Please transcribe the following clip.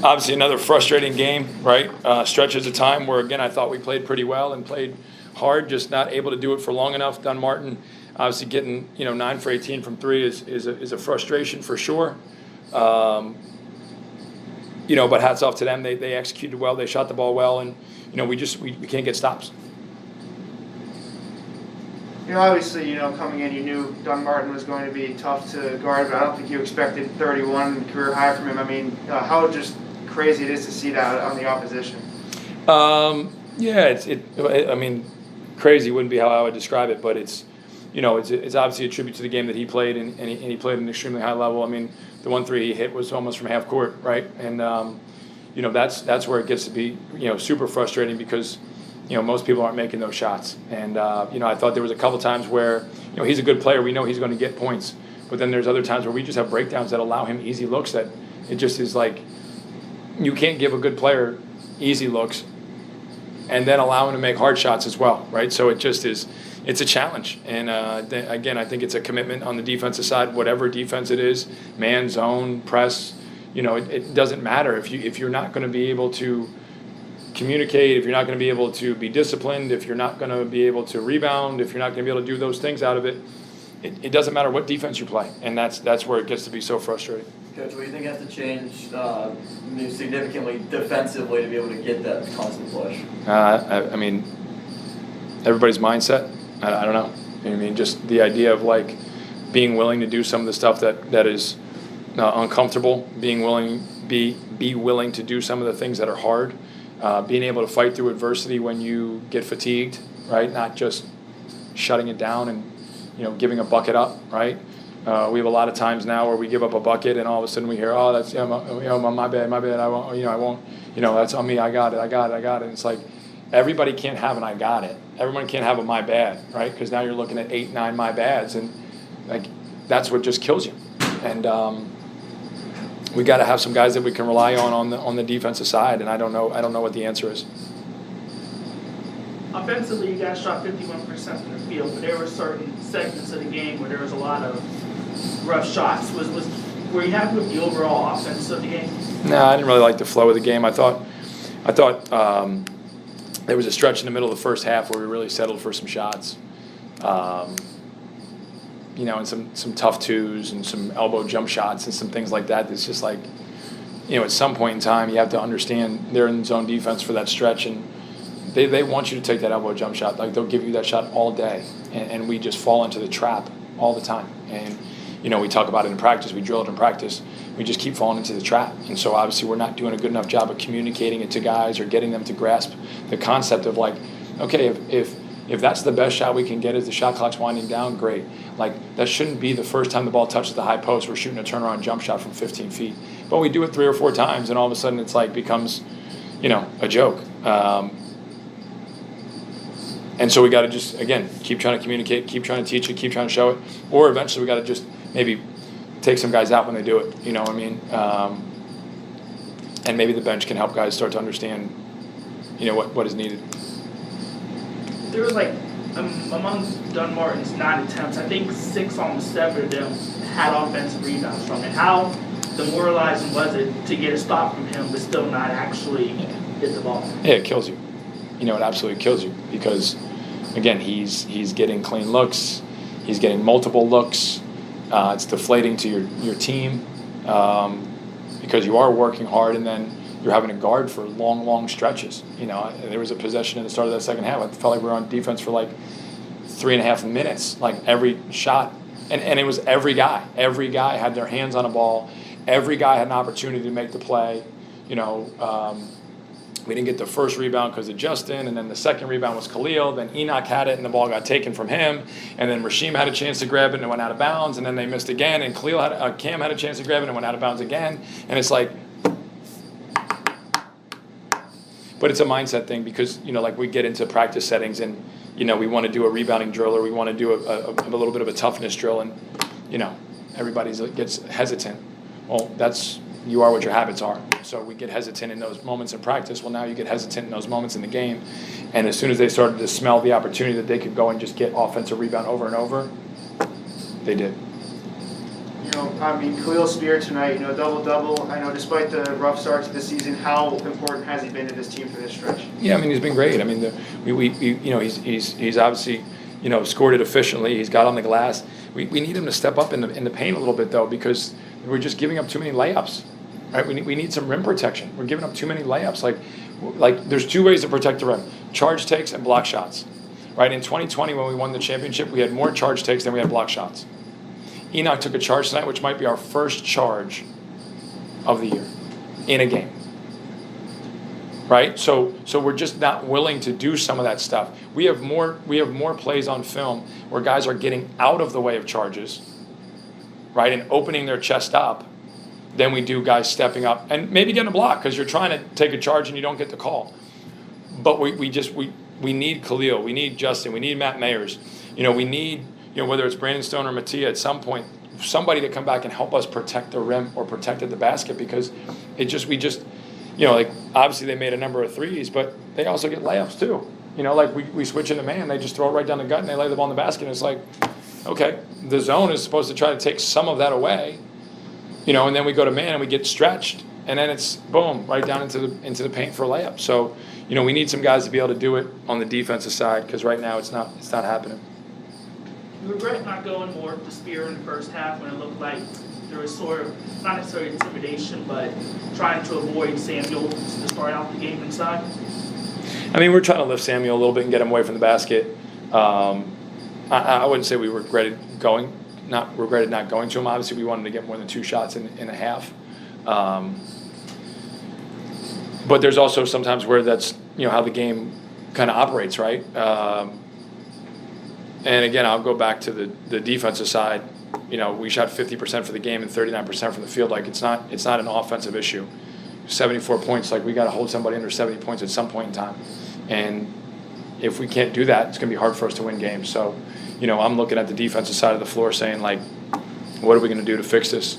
Obviously, another frustrating game, right? Stretches of time where, again, I thought we played pretty well and played hard, just not able to do it for long enough. Dunmartin, obviously, getting 9 for 18 from three is a frustration for sure. But hats off to them. They executed well. They shot the ball well, and we can't get stops. Obviously, coming in, you knew Dunmartin was going to be tough to guard, but I don't think you expected 31 career high from him. I mean, how just crazy it is to see that on the opposition. Crazy wouldn't be how I would describe it, but it's obviously a tribute to the game that he played, and he played at an extremely high level. I mean, the 1-3 he hit was almost from half court, right? And that's where it gets to be super frustrating because most people aren't making those shots. And I thought there was a couple times where he's a good player. We know he's going to get points, but then there's other times where we just have breakdowns that allow him easy looks that it just is like you can't give a good player easy looks and then allow him to make hard shots as well, right? So it just is. It's a challenge, and again, I think it's a commitment on the defensive side. Whatever defense it is, man, zone, press, it doesn't matter if you're not going to be able to communicate, if you're not going to be able to be disciplined, if you're not going to be able to rebound, if you're not going to be able to do those things out of it, it doesn't matter what defense you play, and that's where it gets to be so frustrating. Coach, what do you think has to change significantly defensively to be able to get that constant push? I mean, everybody's mindset. I don't know. I mean, just the idea of like being willing to do some of the stuff that is uncomfortable, being willing be willing to do some of the things that are hard, being able to fight through adversity when you get fatigued, right? Not just shutting it down and giving a bucket up, right? We have a lot of times now where we give up a bucket and all of a sudden we hear, oh, that's my bad, I won't, that's on me, I got it. And it's like everybody can't have an I got it. Everyone can't have a my bad, right? Because now you're looking at 8, 9 my bads, and like that's what just kills you. And we got to have some guys that we can rely on the defensive side, and I don't know what the answer is. Offensively, you guys shot 51% from the field, but there were certain segments of the game where there was a lot of rough shots. Were you happy with the overall offense of the game? No, I didn't really like the flow of the game. I thought there was a stretch in the middle of the first half where we really settled for some shots, and some tough twos and some elbow jump shots and some things like that. It's just like, at some point in time you have to understand they're in zone defense for that stretch, and they want you to take that elbow jump shot. Like they'll give you that shot all day, and we just fall into the trap all the time. And we talk about it in practice. We drill it in practice. We just keep falling into the trap. And so obviously we're not doing a good enough job of communicating it to guys or getting them to grasp the concept of like, okay, if that's the best shot we can get as the shot clock's winding down, great. Like that shouldn't be the first time the ball touches the high post, we're shooting a turnaround jump shot from 15 feet. But we do it 3 or 4 times, and all of a sudden it's like becomes, a joke. And so we got to just, again, keep trying to communicate, keep trying to teach it, keep trying to show it. Or eventually we got to just maybe take some guys out when they do it, you know what I mean? And maybe the bench can help guys start to understand, what is needed. There was among Dunmartin's 9 attempts, I think 6, almost 7 of them had offensive rebounds from it. How demoralizing was it to get a stop from him but still not actually hit the ball? Yeah, it kills you. It absolutely kills you because, again, he's getting clean looks, he's getting multiple looks. It's deflating to your team because you are working hard and then you're having to guard for long stretches. There was a possession in the start of that second half. I felt like we were on defense for like 3.5 minutes, like every shot. And it was every guy. Every guy had their hands on a ball. Every guy had an opportunity to make the play. We didn't get the first rebound because of Justin, and then the second rebound was Khalil. Then Enoch had it, and the ball got taken from him. And then Rasheem had a chance to grab it, and it went out of bounds. And then they missed again, and Cam had a chance to grab it, and it went out of bounds again. And it's like, but it's a mindset thing because we get into practice settings, and we want to do a rebounding drill or we want to do a little bit of a toughness drill, and everybody gets hesitant. Well, you are what your habits are. So we get hesitant in those moments in practice. Well, now you get hesitant in those moments in the game. And as soon as they started to smell the opportunity that they could go and just get offensive rebound over and over, they did. Khalil Spear tonight, double-double. I know despite the rough start to the season, how important has he been to this team for this stretch? Yeah, I mean, he's been great. I mean, he's obviously, scored it efficiently. He's got on the glass. We need him to step up in the paint a little bit, though, because we're just giving up too many layups. Right? We need some rim protection. We're giving up too many layups. Like there's two ways to protect the rim: charge takes and block shots. Right? In 2020, when we won the championship, we had more charge takes than we had block shots. Enoch took a charge tonight, which might be our first charge of the year in a game. Right? So we're just not willing to do some of that stuff. We have more plays on film where guys are getting out of the way of charges, right, and opening their chest up than we do guys stepping up and maybe getting a block because you're trying to take a charge and you don't get the call. But we need Khalil, we need Justin, we need Matt Mayers. We need, whether it's Brandon Stone or Mattia at some point, somebody to come back and help us protect the rim or protect at the basket because obviously they made a number of threes, but they also get layups too. We switch into man, they just throw it right down the gut and they lay the ball in the basket. And it's like, okay, the zone is supposed to try to take some of that away, and then we go to man and we get stretched, and then it's boom right down into the paint for a layup. So, we need some guys to be able to do it on the defensive side because right now it's not happening. You regret not going more to Spear in the first half when it looked like there was sort of, not necessarily intimidation, but trying to avoid Samuel to start out the game inside? I mean, we're trying to lift Samuel a little bit and get him away from the basket. I wouldn't say we regretted not going to him. Obviously, we wanted to get more than 2 shots in a half. But there's also sometimes where that's how the game kind of operates, right? And again, I'll go back to the defensive side. We shot 50% for the game and 39% from the field. Like it's not an offensive issue. 74 points, like we got to hold somebody under 70 points at some point in time. And if we can't do that, it's going to be hard for us to win games. So, I'm looking at the defensive side of the floor saying, like, what are we going to do to fix this?